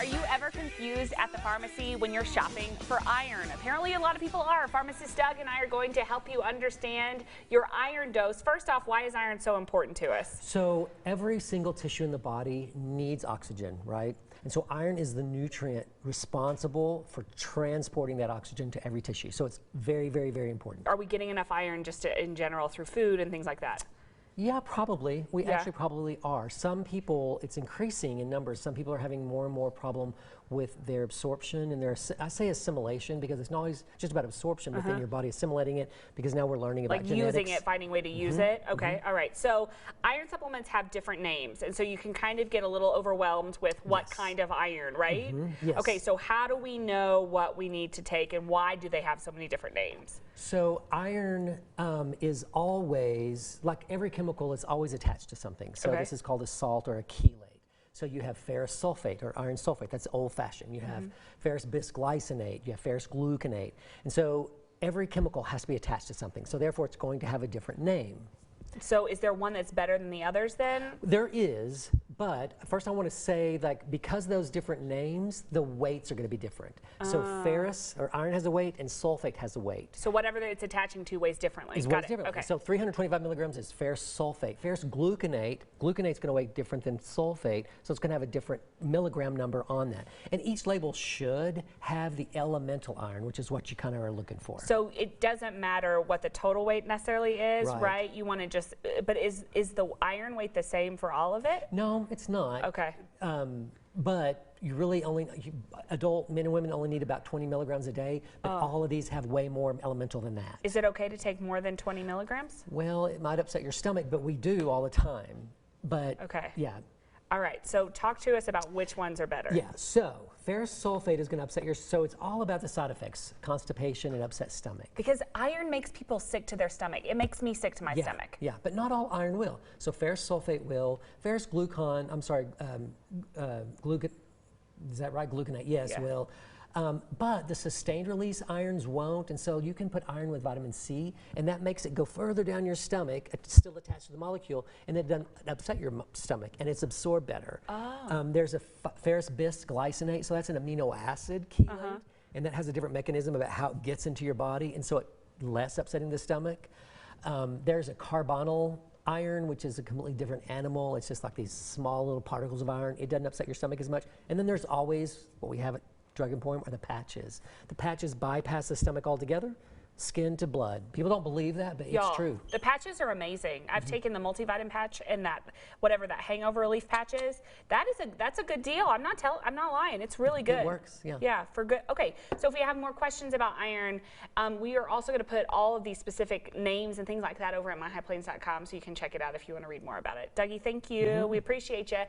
Are you ever confused at the pharmacy when you're shopping for iron? Apparently a lot of people are. Pharmacist Doug and I are going to help you understand your iron dose. First off, why is iron so important to us? So every single tissue in the body needs oxygen, right? And so iron is the nutrient responsible for transporting that oxygen to every tissue. So it's very, very, very important. Are we getting enough iron just in general through food and things like that? Yeah, probably. We actually probably are. Some people, it's increasing in numbers. Some people are having more and more problem with their absorption and their, I say assimilation because it's not always just about absorption, but then your body assimilating it because now we're learning about genetics. Using it, finding a way to use it. Okay, all right. So iron supplements have different names, and so you can kind of get a little overwhelmed with what kind of iron, right? Yes. Okay, so how do we know what we need to take and why do they have so many different names? So iron is always, like every chemical, is always attached to something. So this is called a salt or a chelate. So you have ferrous sulfate or iron sulfate, that's old-fashioned. You have ferrous bisglycinate, you have ferrous gluconate. And so every chemical has to be attached to something. So therefore it's going to have a different name. So is there one that's better than the others then? There is, but first I want to say, like, because those different names, the weights are going to be different. So ferrous or iron has a weight and sulfate has a weight. So whatever it's attaching to weighs differently. Weighs differently. Okay. So 325 milligrams is ferrous sulfate. Ferrous gluconate, gluconate's going to weigh different than sulfate, so it's going to have a different milligram number on that. And each label should have the elemental iron, which is what you kind of are looking for. So it doesn't matter what the total weight necessarily is, right? You want to just, but is the iron weight the same for all of it? No, it's not. Okay. But you really only, adult men and women only need about 20 milligrams a day, but all of these have way more elemental than that. Is it okay to take more than 20 milligrams? Well, it might upset your stomach, but we do all the time. But yeah. All right, so talk to us about which ones are better. Yeah, so ferrous sulfate is going to upset your, so it's all about the side effects, constipation and upset stomach. Because iron makes people sick to their stomach. It makes me sick to my stomach. Yeah, but not all iron will. So ferrous sulfate will, ferrous glucon, I'm sorry, is that right? Gluconate, yes, will. But the sustained release irons won't, and so you can put iron with vitamin C, and that makes it go further down your stomach, it's still attached to the molecule, and it doesn't upset your stomach, and it's absorbed better. There's a ferrous bisglycinate, so that's an amino acid chelate, and that has a different mechanism about how it gets into your body, and so it's less upsetting the stomach. There's a carbonyl iron, which is a completely different animal. It's just like these small little particles of iron. It doesn't upset your stomach as much. And then there's always what we have at Drug Emporium are the patches. The patches bypass the stomach altogether, skin to blood. People don't believe that, but it's true. The patches are amazing. I've taken the multivitamin patch and that whatever that hangover relief patch is. That's a good deal. I'm not lying. It's really good. It works. Yeah. Yeah, for good. Okay, so if you have more questions about iron, we are also going to put all of these specific names and things like that over at myhighplains.com, so you can check it out if you want to read more about it. Dougie, thank you. We appreciate you.